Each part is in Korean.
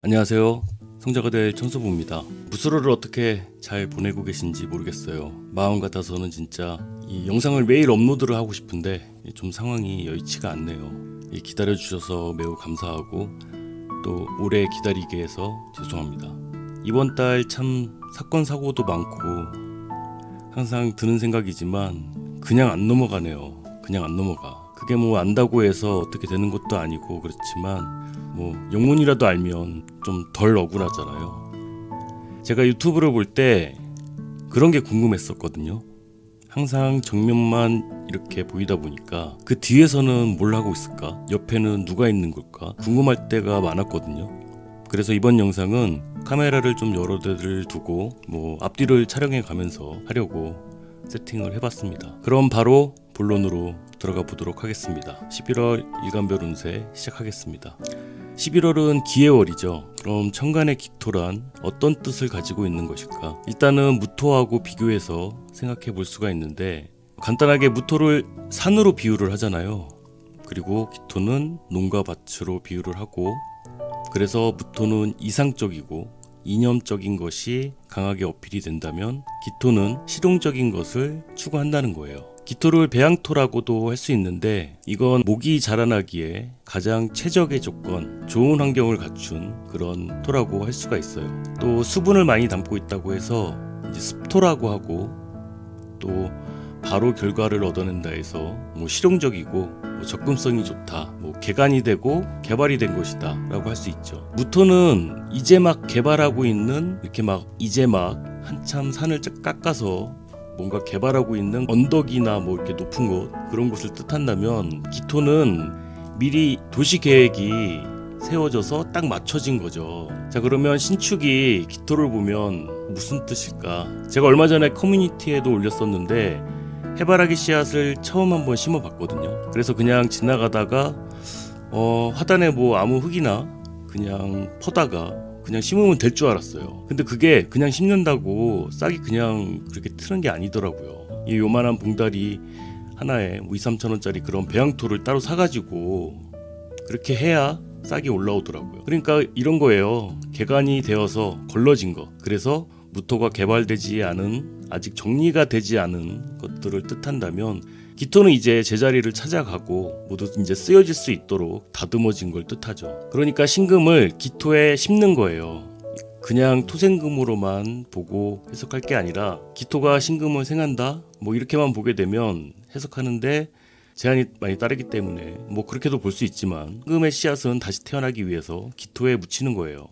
안녕하세요. 성자가 될 천수부입니다. 무술호를 어떻게 잘 보내고 계신지 모르겠어요. 마음 같아서는 진짜 이 영상을 매일 업로드를 하고 싶은데 좀 상황이 여의치가 않네요. 기다려주셔서 매우 감사하고 또 오래 기다리게 해서 죄송합니다. 이번 달 참 사건 사고도 많고 항상 드는 생각이지만 그냥 안 넘어가네요. 그냥 안 넘어가. 그게 뭐 안다고 해서 어떻게 되는 것도 아니고 그렇지만 뭐 영문이라도 알면 좀 덜 억울하잖아요. 제가 유튜브를 볼 때 그런 게 궁금했었거든요. 항상 정면만 이렇게 보이다 보니까 그 뒤에서는 뭘 하고 있을까? 옆에는 누가 있는 걸까? 궁금할 때가 많았거든요. 그래서 이번 영상은 카메라를 좀 여러 대를 두고 뭐 앞뒤를 촬영해 가면서 하려고 세팅을 해봤습니다. 그럼 바로 본론으로 들어가 보도록 하겠습니다. 11월 일간별 운세 시작하겠습니다. 11월은 기해월이죠. 그럼 천간의 기토란 어떤 뜻을 가지고 있는 것일까? 일단은 무토하고 비교해서 생각해 볼 수가 있는데 간단하게 무토를 산으로 비유를 하잖아요. 그리고 기토는 농가 밭으로 비유를 하고 그래서 무토는 이상적이고 이념적인 것이 강하게 어필이 된다면 기토는 실용적인 것을 추구한다는 거예요. 기토를 배양토라고도 할 수 있는데 이건 목이 자라나기에 가장 최적의 조건, 좋은 환경을 갖춘 그런 토라고 할 수가 있어요. 또 수분을 많이 담고 있다고 해서 이제 습토라고 하고 또 바로 결과를 얻어낸다 해서 뭐 실용적이고 뭐 접근성이 좋다, 뭐 개간이 되고 개발이 된 것이다 라고 할 수 있죠. 무토는 이제 막 개발하고 있는 이렇게 막 이제 막 한참 산을 깎아서 뭔가 개발하고 있는 언덕이나 뭐 이렇게 높은 곳 그런 곳을 뜻한다면 기토는 미리 도시 계획이 세워져서 딱 맞춰진 거죠. 자, 그러면 신축이 기토를 보면 무슨 뜻일까? 제가 얼마 전에 커뮤니티에도 올렸었는데 해바라기 씨앗을 처음 한번 심어봤거든요. 그래서 그냥 지나가다가 화단에 뭐 아무 흙이나 그냥 퍼다가 그냥 심으면 될 줄 알았어요. 근데 그게 그냥 심는다고 싹이 그냥 그렇게 트는 게 아니더라고요. 이 요만한 봉다리 하나에 뭐 2-3천 원짜리 그런 배양토를 따로 사가지고 그렇게 해야 싹이 올라오더라고요. 그러니까 이런 거예요. 개간이 되어서 걸러진 거. 그래서 무토가 개발되지 않은 아직 정리가 되지 않은 것들을 뜻한다면 기토는 이제 제자리를 찾아가고 모두 이제 쓰여질 수 있도록 다듬어진 걸 뜻하죠. 그러니까 신금을 기토에 심는 거예요. 그냥 토생금으로만 보고 해석할 게 아니라 기토가 신금을 생한다 뭐 이렇게만 보게 되면 해석하는데 제한이 많이 따르기 때문에 뭐 그렇게도 볼 수 있지만 신금의 씨앗은 다시 태어나기 위해서 기토에 묻히는 거예요.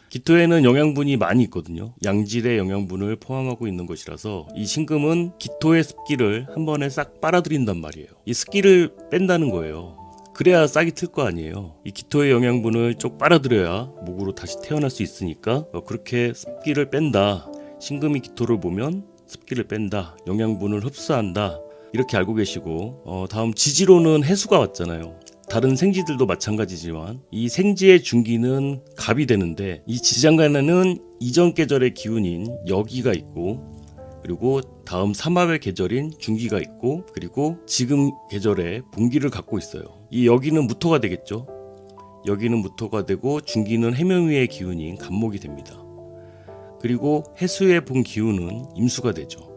기토에는 영양분이 많이 있거든요. 양질의 영양분을 포함하고 있는 것이라서 이 신금은 기토의 습기를 한 번에 싹 빨아들인단 말이에요. 이 습기를 뺀다는 거예요. 그래야 싹이 틀 거 아니에요. 이 기토의 영양분을 쭉 빨아들여야 목으로 다시 태어날 수 있으니까 그렇게 습기를 뺀다. 신금이 기토를 보면 습기를 뺀다. 영양분을 흡수한다. 이렇게 알고 계시고 다음 지지로는 해수가 왔잖아요. 다른 생지들도 마찬가지지만 이 생지의 중기는 갑이 되는데 이 지장간에는 이전 계절의 기운인 여기가 있고 그리고 다음 삼합의 계절인 중기가 있고 그리고 지금 계절에 분기를 갖고 있어요. 이 여기는 무토가 되겠죠. 여기는 무토가 되고 중기는 해명위의 기운인 간목이 됩니다. 그리고 해수의 본 기운은 임수가 되죠.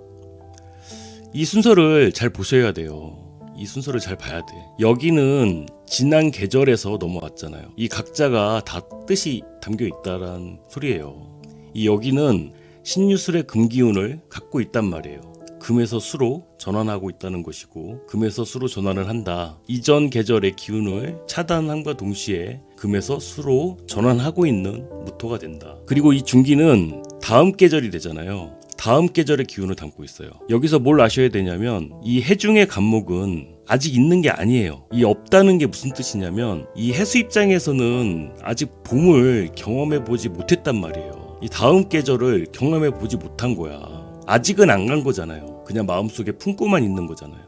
이 순서를 잘 보셔야 돼요. 이 순서를 잘 봐야 돼. 여기는 지난 계절에서 넘어왔잖아요. 이 각자가 다 뜻이 담겨 있다란 소리예요. 이 여기는 신유술의 금기운을 갖고 있단 말이에요. 금에서 수로 전환하고 있다는 것이고 금에서 수로 전환을 한다. 이전 계절의 기운을 차단함과 동시에 금에서 수로 전환하고 있는 무토가 된다. 그리고 이 중기는 다음 계절이 되잖아요. 다음 계절의 기운을 담고 있어요. 여기서 뭘 아셔야 되냐면 이 해중의 간목은 아직 있는 게 아니에요. 이 없다는 게 무슨 뜻이냐면 이 해수 입장에서는 아직 봄을 경험해 보지 못했단 말이에요. 이 다음 계절을 경험해 보지 못한 거야. 아직은 안 간 거잖아요. 그냥 마음속에 품고만 있는 거잖아요.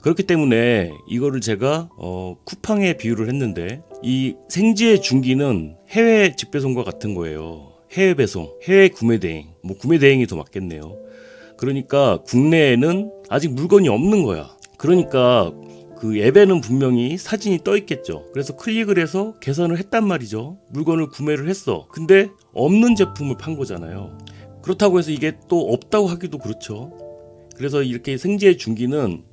그렇기 때문에 이거를 제가 쿠팡에 비유를 했는데 이 생지의 중기는 해외 직배송과 같은 거예요. 해외 배송, 해외 구매 대행, 뭐 구매 대행이 더 맞겠네요. 그러니까 국내에는 아직 물건이 없는 거야. 그러니까 그 앱에는 분명히 사진이 떠 있겠죠. 그래서 클릭을 해서 계산을 했단 말이죠. 물건을 구매를 했어. 근데 없는 제품을 판 거잖아요. 그렇다고 해서 이게 또 없다고 하기도 그렇죠. 그래서 이렇게 생지의 중기는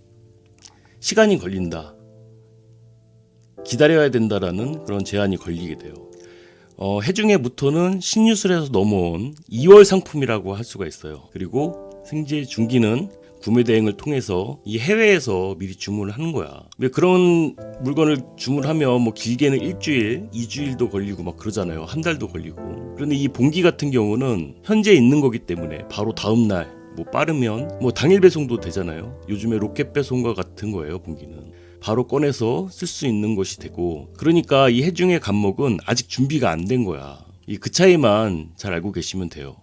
시간이 걸린다, 기다려야 된다라는 그런 제한이 걸리게 돼요. 해중의 무토는 신유술에서 넘어온 2월 상품이라고 할 수가 있어요. 그리고 생지의 중기는 구매 대행을 통해서 이 해외에서 미리 주문을 하는 거야. 왜 그런 물건을 주문하면 뭐 길게는 일주일, 2주일도 걸리고 막 그러잖아요. 한 달도 걸리고. 그런데 이 봉기 같은 경우는 현재 있는 거기 때문에 바로 다음 날, 뭐 빠르면 뭐 당일 배송도 되잖아요. 요즘에 로켓 배송과 같은 거예요, 봉기는. 바로 꺼내서 쓸 수 있는 것이 되고, 그러니까 이 해중의 간목은 아직 준비가 안 된 거야. 그 차이만 잘 알고 계시면 돼요.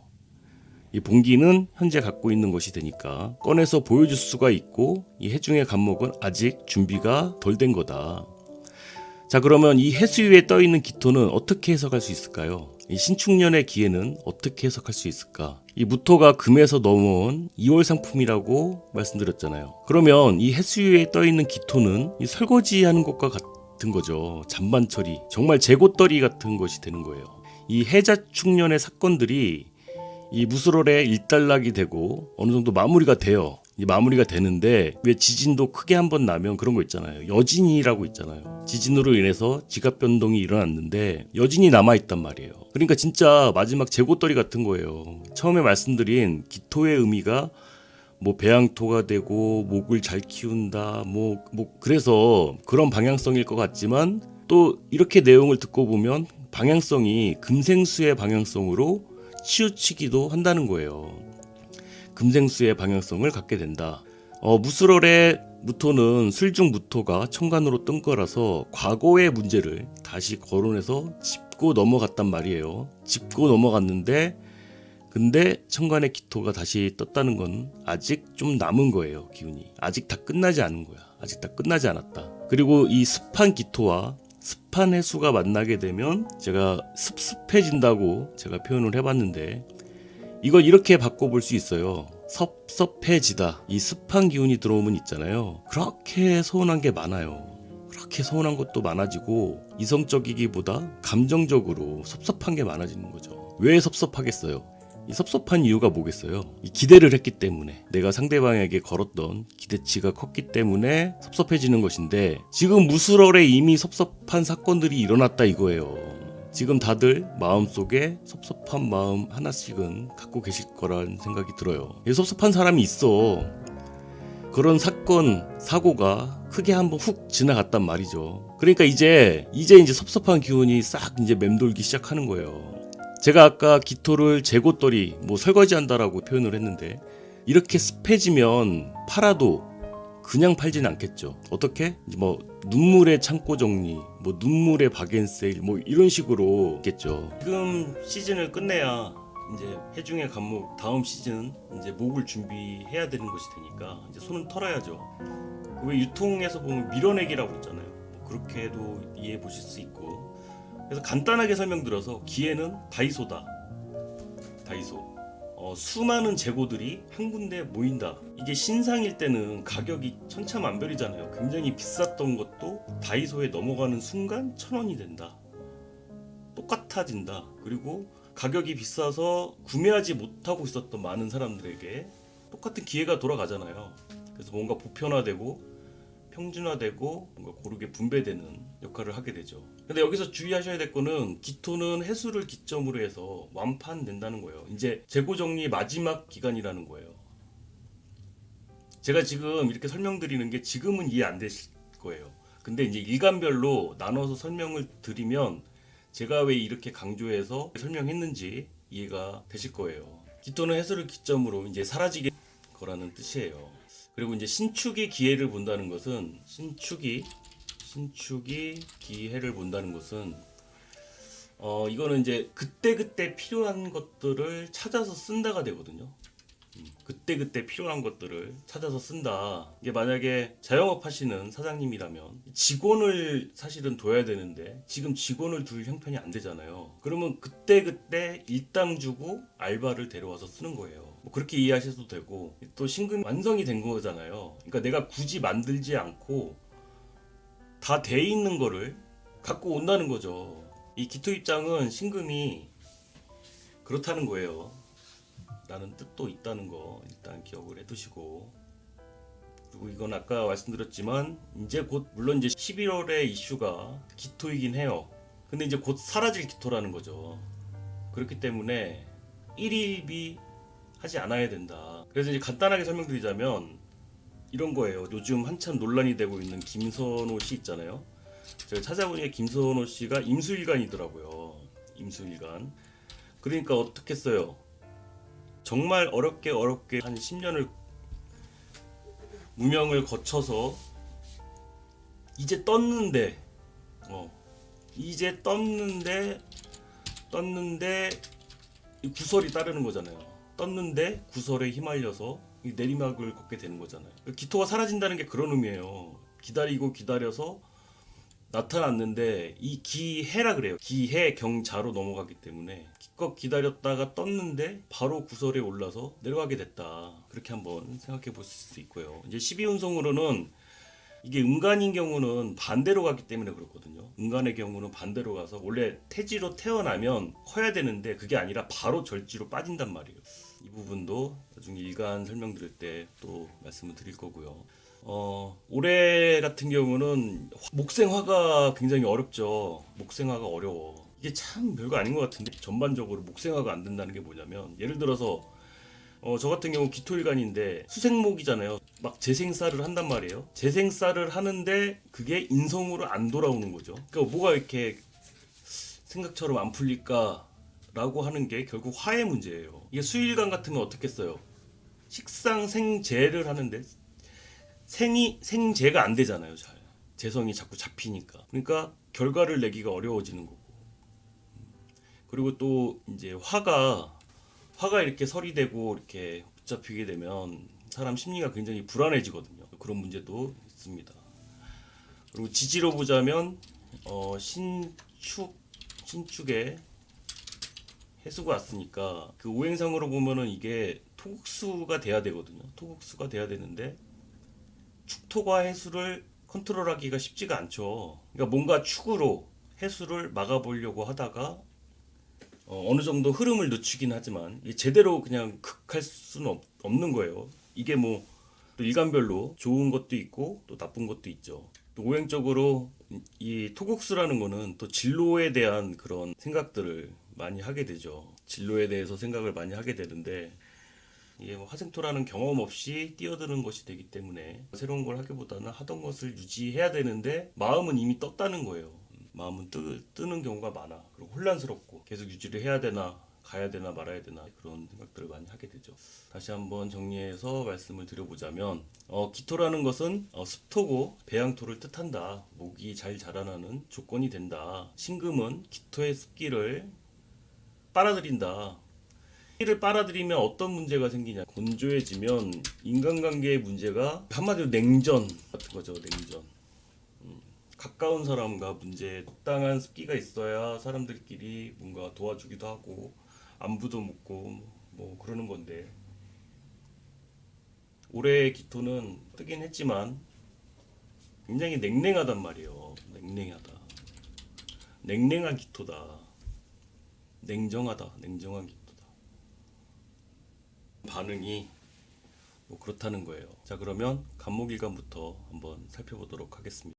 이 봉기는 현재 갖고 있는 것이 되니까 꺼내서 보여줄 수가 있고, 이 해중의 간목은 아직 준비가 덜 된 거다. 자, 그러면 이 해수 위에 떠 있는 기토는 어떻게 해석할 수 있을까요? 이 신축년의 기해는 어떻게 해석할 수 있을까? 이 무토가 금에서 넘어온 2월 상품이라고 말씀드렸잖아요. 그러면 이 해수 위에 떠 있는 기토는 이 설거지하는 것과 같은 거죠. 잔반 처리, 정말 재고떨이 같은 것이 되는 거예요. 이 해자축년의 사건들이 이 무술월에 일단락이 되고 어느 정도 마무리가 돼요. 이 마무리가 되는데 왜 지진도 크게 한번 나면 그런 거 있잖아요. 여진이라고 있잖아요. 지진으로 인해서 지각 변동이 일어났는데 여진이 남아있단 말이에요. 그러니까 진짜 마지막 재고떨이 같은 거예요. 처음에 말씀드린 기토의 의미가 뭐 배양토가 되고 목을 잘 키운다 뭐 그래서 그런 방향성일 것 같지만, 또 이렇게 내용을 듣고 보면 방향성이 금생수의 방향성으로 치우치기도 한다는 거예요. 금생수의 방향성을 갖게 된다. 무술월의 무토는 술중 무토가 천간으로 뜬 거라서 과거의 문제를 다시 거론해서 짚고 넘어갔단 말이에요. 짚고 넘어갔는데 근데 천간의 기토가 다시 떴다는 건 아직 좀 남은 거예요. 기운이 아직 다 끝나지 않은 거야. 아직 다 끝나지 않았다. 그리고 이 습한 기토와 습한 해수가 만나게 되면 제가 습습해진다고 제가 표현을 해봤는데, 이걸 이렇게 바꿔볼 수 있어요. 섭섭해지다. 이 습한 기운이 들어오면 있잖아요. 그렇게 서운한 게 많아요. 그렇게 서운한 것도 많아지고 이성적이기보다 감정적으로 섭섭한 게 많아지는 거죠. 왜 섭섭하겠어요? 이 섭섭한 이유가 뭐겠어요? 이 기대를 했기 때문에, 내가 상대방에게 걸었던 기대치가 컸기 때문에 섭섭해지는 것인데, 지금 무술월에 이미 섭섭한 사건들이 일어났다 이거예요. 지금 다들 마음속에 섭섭한 마음 하나씩은 갖고 계실 거란 생각이 들어요. 섭섭한 사람이 있어. 그런 사건, 사고가 크게 한번 훅 지나갔단 말이죠. 그러니까 이제 섭섭한 기운이 싹 이제 맴돌기 시작하는 거예요. 제가 아까 기토를 재고떨이 설거지한다라고 표현을 했는데, 이렇게 습해지면 팔아도 그냥 팔지는 않겠죠. 어떻게? 눈물의 창고 정리, 눈물의 박앤세일 이런 식으로 있겠죠. 지금 시즌을 끝내야 이제 해중의 간목 다음 시즌 이제 목을 준비해야 되는 것이 되니까 이제 손은 털어야죠. 왜 유통에서 보면 밀어내기라고 있잖아요. 그렇게도 이해해 보실 수 있고. 그래서 간단하게 설명드려서 기회는 다이소다. 다이소. 수많은 재고들이 한 군데 모인다. 이게 신상일 때는 가격이 천차만별이잖아요. 굉장히 비쌌던 것도 다이소에 넘어가는 순간 1,000원이 된다. 똑같아진다. 그리고 가격이 비싸서 구매하지 못하고 있었던 많은 사람들에게 똑같은 기회가 돌아가잖아요. 그래서 뭔가 보편화되고 평준화되고 뭔가 고르게 분배되는 역할을 하게 되죠. 근데 여기서 주의하셔야 될 거는 기토는 해수를 기점으로 해서 완판된다는 거예요. 이제 재고 정리 마지막 기간이라는 거예요. 제가 지금 이렇게 설명드리는 게 지금은 이해 안 되실 거예요. 근데 이제 일간별로 나눠서 설명을 드리면 제가 왜 이렇게 강조해서 설명했는지 이해가 되실 거예요. 기토는 해수를 기점으로 이제 사라지게 거라는 뜻이에요. 그리고 이제 신축이 기해를 본다는 것은 신축이 기해를 본다는 것은 이거는 이제 그때그때 필요한 것들을 찾아서 쓴다가 되거든요. 그때그때 필요한 것들을 찾아서 쓴다. 이게 만약에 자영업 하시는 사장님이라면 직원을 사실은 둬야 되는데 지금 직원을 둘 형편이 안 되잖아요. 그러면 그때그때 일당 주고 알바를 데려와서 쓰는 거예요. 그렇게 이해하셔도 되고, 또 신금이 완성이 된 거잖아요. 그러니까 내가 굳이 만들지 않고 다 돼 있는 거를 갖고 온다는 거죠. 이 기토 입장은 신금이 그렇다는 거예요. 라는 뜻도 있다는 거 일단 기억을 해두시고, 그리고 이건 아까 말씀드렸지만 이제 곧 물론 이제 11월의 이슈가 기토이긴 해요. 근데 이제 곧 사라질 기토라는 거죠. 그렇기 때문에 일일비 하지 않아야 된다. 그래서 이제 간단하게 설명드리자면 이런 거예요. 요즘 한참 논란이 되고 있는 김선호 씨 있잖아요. 제가 찾아보니까 김선호 씨가 임수일간이더라고요. 임수일간. 그러니까 어떻게 써요? 정말 어렵게 한 10년을 무명을 거쳐서 이제 떴는데 이제 떴는데 구설이 따르는 거잖아요. 떴는데 구설에 휘말려서 내리막을 걷게 되는 거잖아요. 기토가 사라진다는 게 그런 의미예요. 기다려서 나타났는데 이 기해라 그래요. 기해 경자로 넘어가기 때문에 기껏 기다렸다가 떴는데 바로 구설에 올라서 내려가게 됐다. 그렇게 한번 생각해 보실 수 있고요. 이제 12운성으로는 이게 음간인 경우는 반대로 가기 때문에 그렇거든요. 음간의 경우는 반대로 가서 원래 태지로 태어나면 커야 되는데 그게 아니라 바로 절지로 빠진단 말이에요. 이 부분도 나중에 일간 설명드릴 때 또 말씀을 드릴 거고요. 올해 같은 경우는 목생화가 굉장히 어렵죠. 목생화가 어려워. 이게 참 별거 아닌 것 같은데 전반적으로 목생화가 안 된다는 게 뭐냐면, 예를 들어서 저 같은 경우 기토일간인데 수생목이잖아요. 막 재생살을 한단 말이에요. 재생살을 하는데 그게 인성으로 안 돌아오는 거죠. 그러니까 뭐가 이렇게 생각처럼 안 풀릴까 라고 하는 게 결국 화의 문제예요. 이게 수일간 같으면 어떻게 써요? 식상생재를 하는데 생재가 안 되잖아요. 잘 재성이 자꾸 잡히니까. 그러니까 결과를 내기가 어려워지는 거고. 그리고 또 이제 화가 이렇게 설이 되고 이렇게 붙잡히게 되면 사람 심리가 굉장히 불안해지거든요. 그런 문제도 있습니다. 그리고 지지로 보자면 신축에 해수가 왔으니까 그 오행상으로 보면은 이게 토국수가 돼야 되거든요. 토국수가 돼야 되는데 축토과 해수를 컨트롤하기가 쉽지가 않죠. 그러니까 뭔가 축으로 해수를 막아보려고 하다가 어느 정도 흐름을 늦추긴 하지만 이게 제대로 그냥 극할 수는 없는 거예요. 이게 뭐 또 일간별로 좋은 것도 있고 또 나쁜 것도 있죠. 또 오행적으로 이 토국수라는 거는 또 진로에 대한 그런 생각들을 많이 하게 되죠. 진로에 대해서 생각을 많이 하게 되는데 이게 뭐 화생토라는 경험 없이 뛰어드는 것이 되기 때문에 새로운 걸 하기보다는 하던 것을 유지해야 되는데 마음은 이미 떴다는 거예요. 마음은 뜨는 경우가 많아. 그리고 혼란스럽고 계속 유지를 해야 되나 가야 되나 말아야 되나 그런 생각들을 많이 하게 되죠. 다시 한번 정리해서 말씀을 드려보자면 기토라는 것은 습토고 배양토를 뜻한다. 목이 잘 자라나는 조건이 된다. 신금은 기토의 습기를 빨아들인다. 습기를 빨아들이면 어떤 문제가 생기냐. 건조해지면 인간관계의 문제가 한마디로 냉전 같은 거죠. 냉전. 가까운 사람과 문제에 적당한 습기가 있어야 사람들끼리 뭔가 도와주기도 하고 안부도 묻고 뭐 그러는 건데, 올해의 기토는 뜨긴 했지만 굉장히 냉랭하단 말이에요. 냉랭한 기토다. 냉정한 기토다. 반응이 뭐 그렇다는 거예요. 자, 그러면 간목일간부터 한번 살펴보도록 하겠습니다.